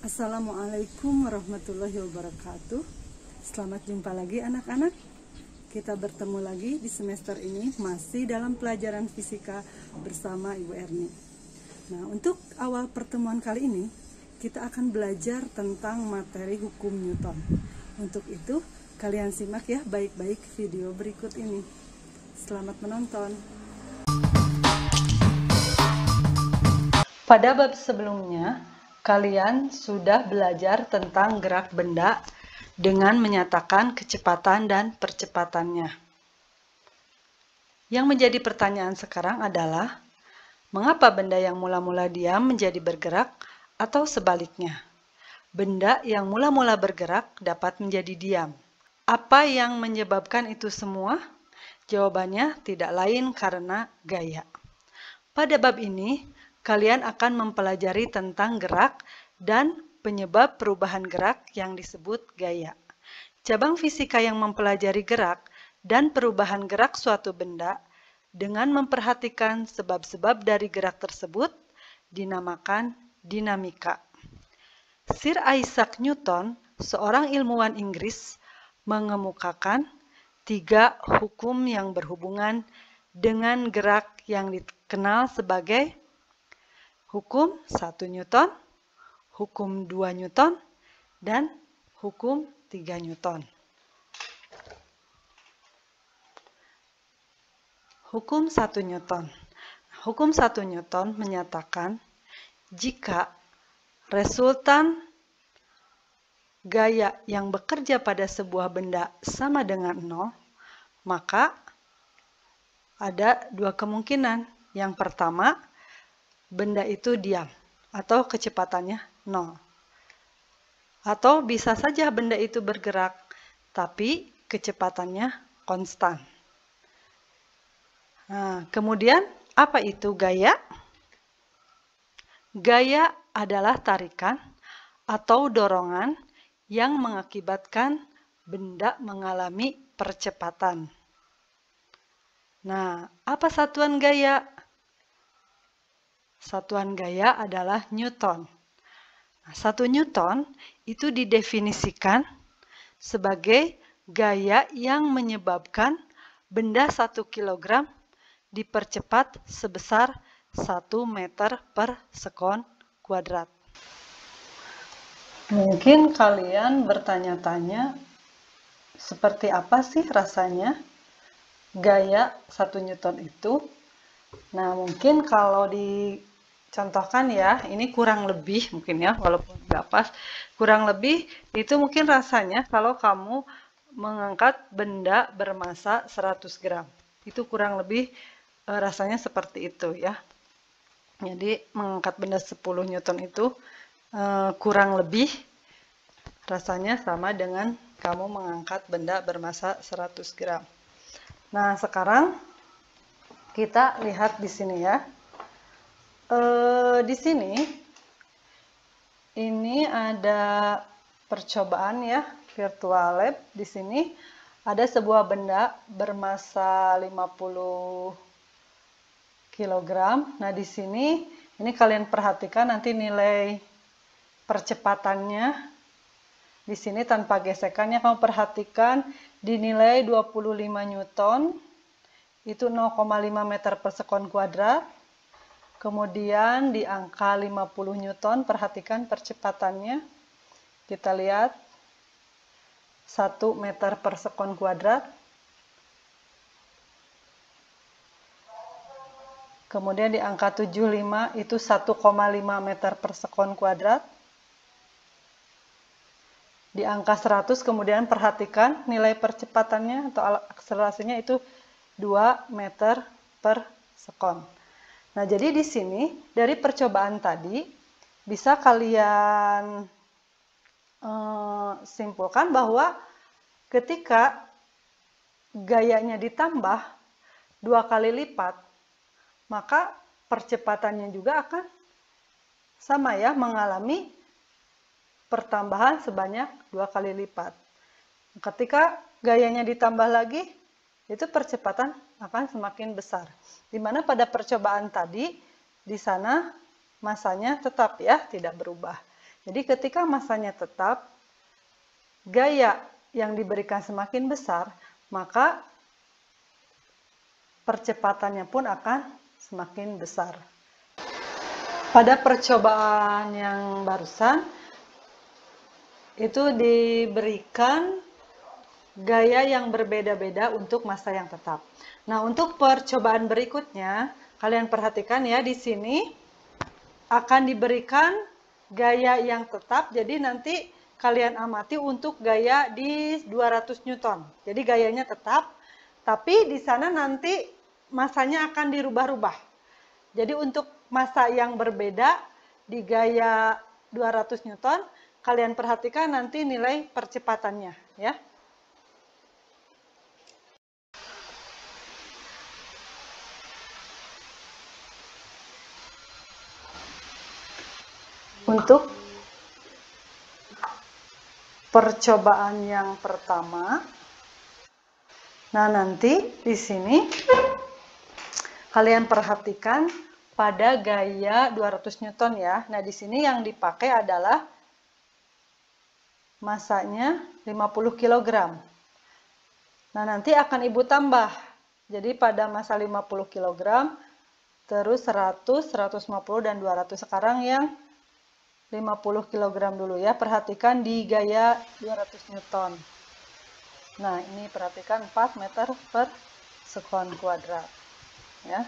Assalamualaikum warahmatullahi wabarakatuh. Selamat jumpa lagi anak-anak. Kita bertemu lagi di semester ini masih dalam pelajaran fisika bersama Ibu Erni. Nah, untuk awal pertemuan kali ini kita akan belajar tentang materi hukum Newton. Untuk itu kalian simak ya baik-baik video berikut ini. Selamat menonton. Pada bab sebelumnya kalian sudah belajar tentang gerak benda dengan menyatakan kecepatan dan percepatannya. Yang menjadi pertanyaan sekarang adalah, mengapa benda yang mula-mula diam menjadi bergerak atau sebaliknya? Benda yang mula-mula bergerak dapat menjadi diam. Apa yang menyebabkan itu semua? Jawabannya tidak lain karena gaya. Pada bab ini, kalian akan mempelajari tentang gerak dan penyebab perubahan gerak yang disebut gaya. Cabang fisika yang mempelajari gerak dan perubahan gerak suatu benda dengan memperhatikan sebab-sebab dari gerak tersebut dinamakan dinamika. Sir Isaac Newton, seorang ilmuwan Inggris, mengemukakan 3 hukum yang berhubungan dengan gerak yang dikenal sebagai hukum 1 Newton, hukum 2 Newton, dan hukum 3 Newton. Hukum 1 Newton. Hukum 1 Newton menyatakan jika resultan gaya yang bekerja pada sebuah benda sama dengan 0, maka ada 2 kemungkinan. Yang pertama, benda itu diam atau kecepatannya 0. Atau bisa saja benda itu bergerak tapi kecepatannya konstan. Nah, kemudian apa itu gaya? Gaya adalah tarikan atau dorongan yang mengakibatkan benda mengalami percepatan. Nah, apa satuan gaya? Satuan gaya adalah Newton. Nah, 1 Newton itu didefinisikan sebagai gaya yang menyebabkan benda 1 kg dipercepat sebesar 1 meter per sekon kuadrat. Mungkin kalian bertanya-tanya, seperti apa sih rasanya gaya 1 Newton itu? Nah, mungkin kalau dicontohkan ya, ini kurang lebih mungkin ya, walaupun nggak pas, kurang lebih itu mungkin rasanya kalau kamu mengangkat benda bermasa 100 gram. Itu kurang lebih rasanya seperti itu ya. Jadi mengangkat benda 10 Newton itu kurang lebih rasanya sama dengan kamu mengangkat benda bermasa 100 gram. Nah, sekarang kita lihat di sini ya. Di sini ini ada percobaan ya, virtual lab. Di sini ada sebuah benda bermasa 50 kg. Nah, di sini ini kalian perhatikan nanti nilai percepatannya. Di sini tanpa gesekannya kamu perhatikan dinilai 25 Newton. Itu 0,5 meter per sekon kuadrat. Kemudian di angka 50 Newton, perhatikan percepatannya. Kita lihat 1 meter per sekon kuadrat. Kemudian di angka 75 itu 1,5 meter per sekon kuadrat. Di angka 100 kemudian perhatikan nilai percepatannya atau akselerasinya itu 2 meter per sekon. Nah, jadi di sini dari percobaan tadi bisa kalian simpulkan bahwa ketika gayanya ditambah 2 kali lipat, maka percepatannya juga akan sama ya, mengalami pertambahan sebanyak 2 kali lipat. Ketika gayanya ditambah lagi, itu percepatan akan semakin besar. Di mana pada percobaan tadi, di sana masanya tetap ya, tidak berubah. Jadi ketika masanya tetap, gaya yang diberikan semakin besar, maka percepatannya pun akan semakin besar. Pada percobaan yang barusan, itu diberikan gaya yang berbeda-beda untuk massa yang tetap. Nah, untuk percobaan berikutnya, kalian perhatikan ya, di sini akan diberikan gaya yang tetap, jadi nanti kalian amati untuk gaya di 200 Newton. Jadi gayanya tetap, tapi di sana nanti massanya akan dirubah-rubah. Jadi untuk massa yang berbeda di gaya 200 Newton, kalian perhatikan nanti nilai percepatannya ya. Untuk percobaan yang pertama, nah nanti di sini kalian perhatikan pada gaya 200 Newton ya. Nah di sini yang dipakai adalah massanya 50 kg. Nah nanti akan ibu tambah. Jadi pada massa 50 kg, terus 100, 150 dan 200. Sekarang yang 50 kg dulu ya, perhatikan di gaya 200 Newton. Nah ini perhatikan 4 meter per sekon kuadrat ya.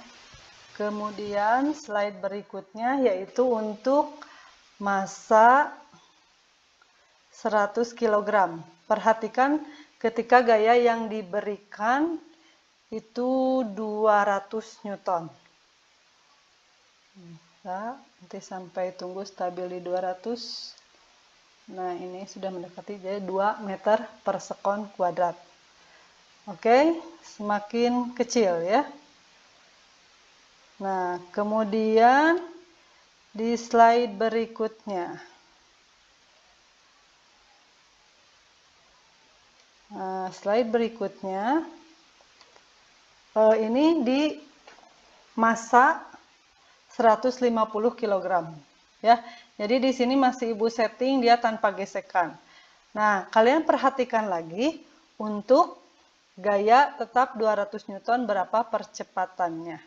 Kemudian slide berikutnya yaitu untuk massa 100 kg. Perhatikan ketika gaya yang diberikan itu 200 Newton. Nah, nanti sampai tunggu stabil di 200. Nah ini sudah mendekati jadi 2 meter per sekon kuadrat. Oke, semakin kecil ya. Nah kemudian di slide berikutnya, ini di massa 150 kg ya. Jadi di sini masih ibu setting dia tanpa gesekan. Nah, kalian perhatikan lagi untuk gaya tetap 200 Newton berapa percepatannya.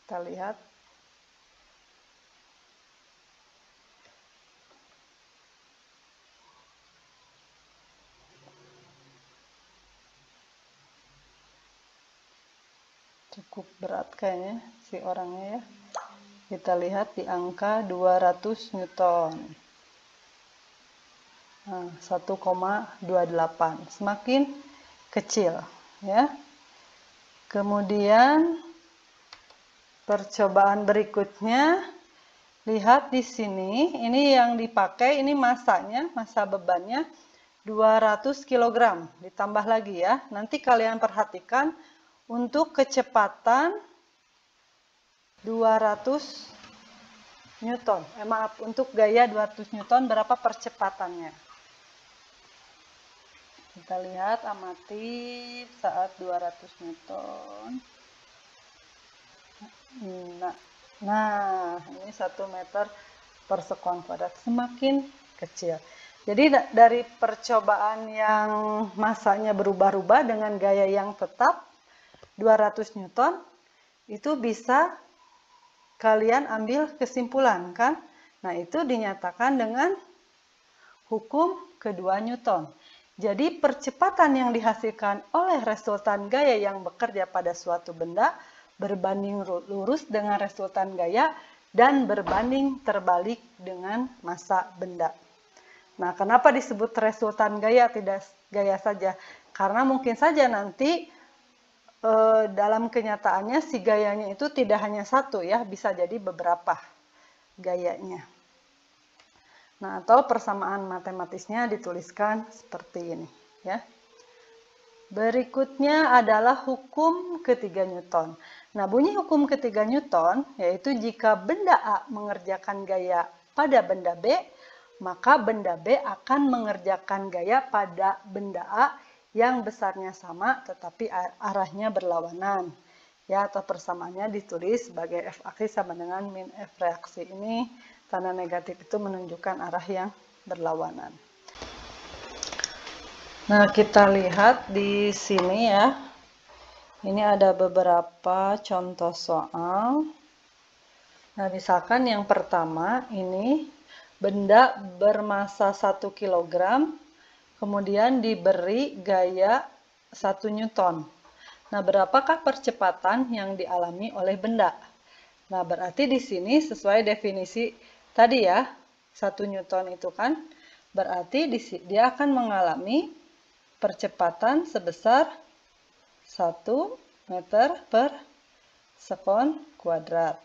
Kita lihat. Cukup berat kayaknya si orangnya ya. Kita lihat di angka 200 Newton. Nah, 1,28. Semakin kecil ya. Kemudian percobaan berikutnya, lihat di sini, ini yang dipakai, ini massanya, massa bebannya 200 kg. Ditambah lagi ya. Nanti kalian perhatikan untuk kecepatan 200 Newton. Maaf, untuk gaya 200 Newton berapa percepatannya? Kita lihat, amati saat 200 Newton. Nah, ini 1 meter per sekon kuadrat, semakin kecil. Jadi dari percobaan yang massanya berubah-ubah dengan gaya yang tetap 200 Newton, itu bisa kalian ambil kesimpulan kan? Nah, itu dinyatakan dengan hukum kedua Newton. Jadi percepatan yang dihasilkan oleh resultan gaya yang bekerja pada suatu benda berbanding lurus dengan resultan gaya dan berbanding terbalik dengan massa benda. Nah, kenapa disebut resultan gaya, tidak gaya saja? Karena mungkin saja nanti dalam kenyataannya si gayanya itu tidak hanya satu ya, bisa jadi beberapa gayanya. Nah, atau persamaan matematisnya dituliskan seperti ini ya. Berikutnya adalah hukum ketiga Newton. Nah, bunyi hukum ketiga Newton yaitu jika benda A mengerjakan gaya pada benda B, maka benda B akan mengerjakan gaya pada benda A yang besarnya sama tetapi arahnya berlawanan. Ya, atau persamaannya ditulis sebagai F aksi sama dengan min F reaksi. Ini Tanda negatif itu menunjukkan arah yang berlawanan. Nah, kita lihat di sini ya. Ini ada beberapa contoh soal. Nah, misalkan yang pertama ini benda bermasa 1 kg, kemudian diberi gaya 1 Newton. Nah, berapakah percepatan yang dialami oleh benda? Nah, berarti di sini sesuai definisi tadi ya, 1 Newton itu kan, berarti dia akan mengalami percepatan sebesar 1 meter per sekon kuadrat.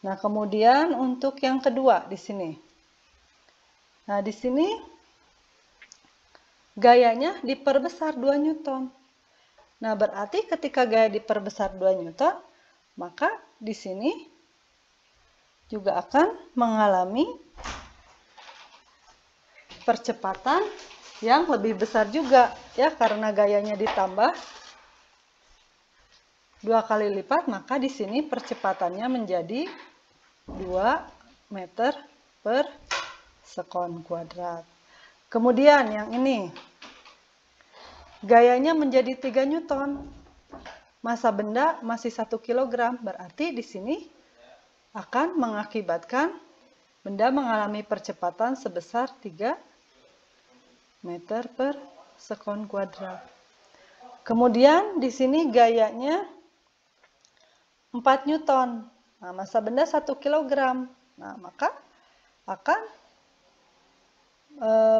Nah, kemudian untuk yang kedua di sini. Nah, di sini gayanya diperbesar 2 Newton. Nah, berarti ketika gaya diperbesar 2 Newton, maka di sini juga akan mengalami percepatan yang lebih besar juga ya, karena gayanya ditambah 2 kali lipat, maka di sini percepatannya menjadi 2 meter per sekon kuadrat. Kemudian yang ini, gayanya menjadi 3 Newton. Masa benda masih 1 kg, berarti di sini akan mengakibatkan benda mengalami percepatan sebesar 3 meter per sekon kuadrat. Kemudian di sini gayanya 4 Newton. Nah, masa benda 1 kg. Nah, maka akan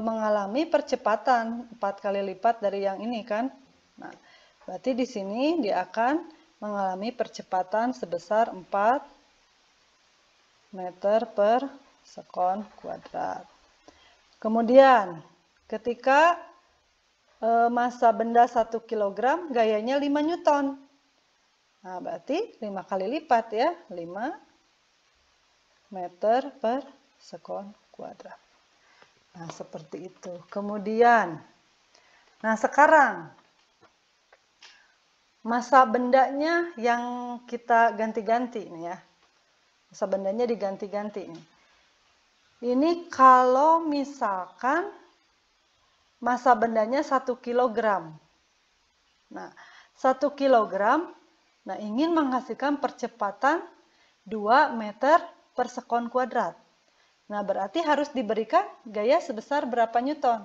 mengalami percepatan 4 kali lipat dari yang ini kan. Nah, berarti di sini dia akan mengalami percepatan sebesar 4 meter per sekon kuadrat. Kemudian ketika masa benda 1 kg, gayanya 5 Newton. Nah, berarti 5 kali lipat ya, 5 meter per sekon kuadrat. Nah, seperti itu. Kemudian, nah sekarang masa bendanya yang kita ganti-ganti nih ya. Masa bendanya diganti-ganti nih. Ini kalau misalkan masa bendanya 1 kg. Nah, 1 kg, nah ingin menghasilkan percepatan 2 meter per sekon kuadrat. Nah, berarti harus diberikan gaya sebesar berapa Newton?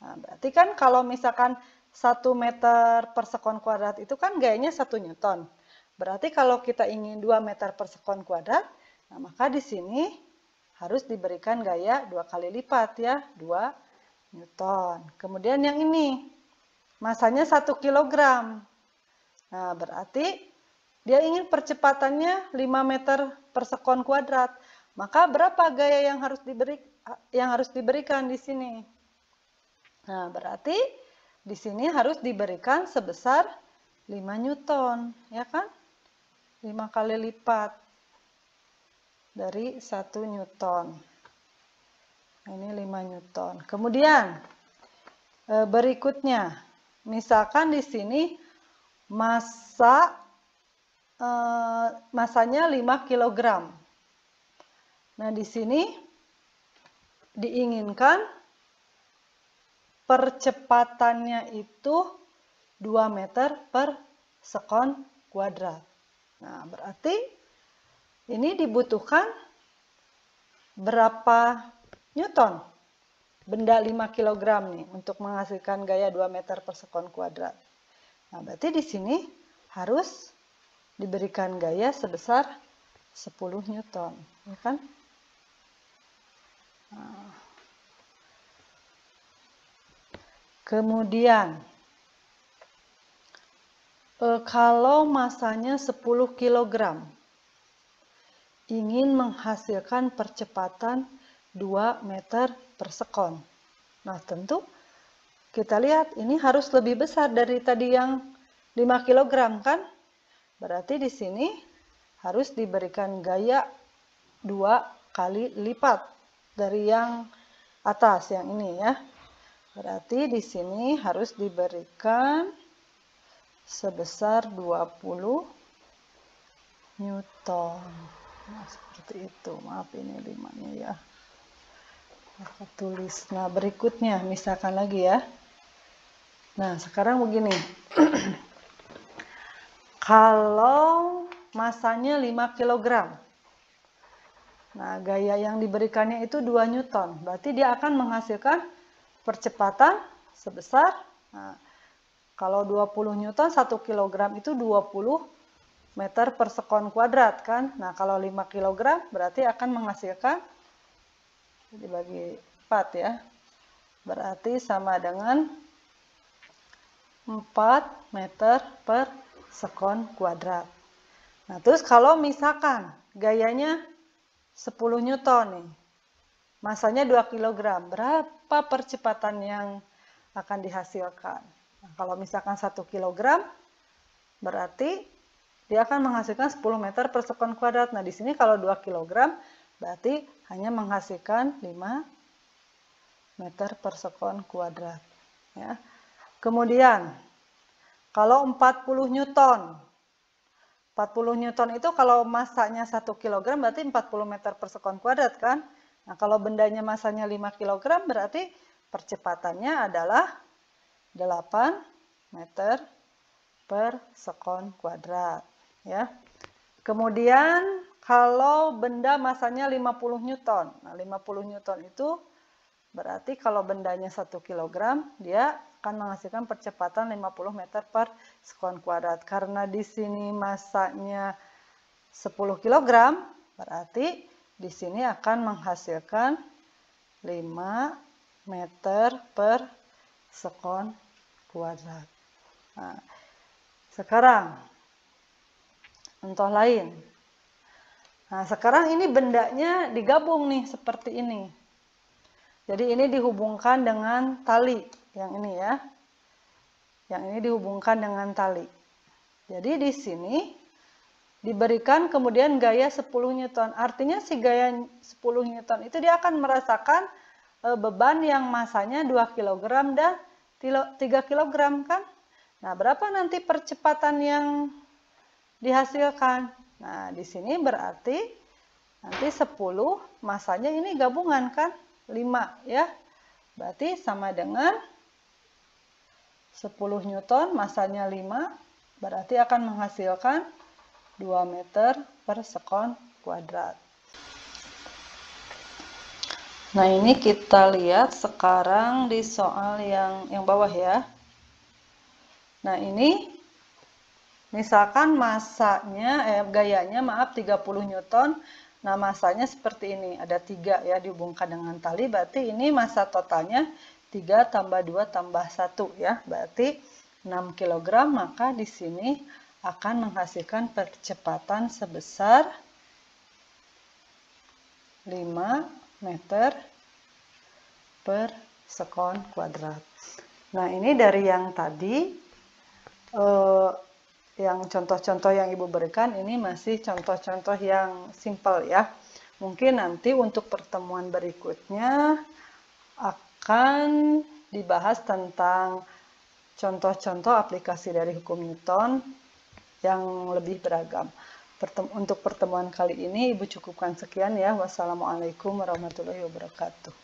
Nah, berarti kan kalau misalkan 1 meter per sekon kuadrat itu kan gayanya 1 Newton. Berarti kalau kita ingin 2 meter per sekon kuadrat, nah maka di sini harus diberikan gaya 2 kali lipat ya, 2 Newton. Kemudian yang ini, masanya 1 kg. Nah, berarti dia ingin percepatannya 5 meter per sekon kuadrat. Maka berapa gaya yang harus diberikan di sini? Nah, berarti di sini harus diberikan sebesar 5 Newton, ya kan? 5 kali lipat dari 1 Newton. Ini 5 Newton. Kemudian berikutnya, misalkan di sini masanya 5 kg. Nah, di sini diinginkan percepatannya itu 2 meter per sekon kuadrat. Nah, berarti ini dibutuhkan berapa Newton? Benda 5 kg nih untuk menghasilkan gaya 2 meter per sekon kuadrat. Nah, berarti di sini harus diberikan gaya sebesar 10 Newton, ya kan? Nah. Kemudian kalau masanya 10 kg ingin menghasilkan percepatan 2 meter per sekon. Nah, tentu kita lihat ini harus lebih besar dari tadi yang 5 kg kan? Berarti di sini harus diberikan gaya 2 kali lipat dari yang atas, yang ini ya. Berarti di sini harus diberikan sebesar 20 Newton. Nah, seperti itu. Maaf ini 5-nya ya. Aku tulis. Nah, berikutnya misalkan lagi ya. Nah, sekarang begini. Kalau masanya 5 kg. Nah, gaya yang diberikannya itu 2 Newton. Berarti dia akan menghasilkan percepatan sebesar, nah, kalau 20 Newton 1 kg itu 20 meter per sekon kuadrat kan. Nah, kalau 5 kg berarti akan menghasilkan, dibagi 4 ya. Berarti sama dengan 4 meter per sekon kuadrat. Nah, terus kalau misalkan gayanya 10 Newton nih, masanya 2 kg, berapa percepatan yang akan dihasilkan? Nah, kalau misalkan 1 kg, berarti dia akan menghasilkan 10 meter per sekon kuadrat. Nah, di sini kalau 2 kg, berarti hanya menghasilkan 5 meter per sekon kuadrat. Ya. Kemudian, kalau 40 Newton, 40 Newton itu kalau masanya 1 kg berarti 40 meter per sekon kuadrat kan. Nah, kalau bendanya masanya 5 kg berarti percepatannya adalah 8 meter per sekon kuadrat. Ya. Kemudian kalau benda masanya 50 Newton. Nah, 50 Newton itu berarti kalau bendanya 1 kg dia akan menghasilkan percepatan 50 meter per sekon kuadrat. Karena di sini masanya 10 kg, berarti di sini akan menghasilkan 5 meter per sekon kuadrat. Nah, sekarang contoh lain. Nah, sekarang ini bendanya digabung nih seperti ini. Jadi ini dihubungkan dengan tali. Yang ini ya. Yang ini dihubungkan dengan tali. Jadi di sini diberikan kemudian gaya 10 Newton. Artinya si gaya 10 Newton itu dia akan merasakan beban yang masanya 2 kg dan 3 kg kan. Nah, berapa nanti percepatan yang dihasilkan? Nah, di sini berarti nanti 10 masanya ini gabungan kan? 5 ya. Berarti sama dengan 10 Newton masanya 5 berarti akan menghasilkan 2 meter per sekon kuadrat. Nah, ini kita lihat sekarang di soal yang bawah ya. Nah, ini misalkan masanya gayanya maaf 30 Newton. Nah, masanya seperti ini, ada 3 ya dihubungkan dengan tali, berarti ini massa totalnya 3 tambah 2 tambah 1 ya, berarti 6 kg, maka di sini akan menghasilkan percepatan sebesar 5 meter per sekon kuadrat. Nah, ini dari yang tadi, yang contoh-contoh yang Ibu berikan ini masih contoh-contoh yang simpel ya. Mungkin nanti untuk pertemuan berikutnya akan dibahas tentang contoh-contoh aplikasi dari hukum Newton yang lebih beragam. Untuk pertemuan kali ini Ibu cukupkan sekian ya. Wassalamualaikum warahmatullahi wabarakatuh.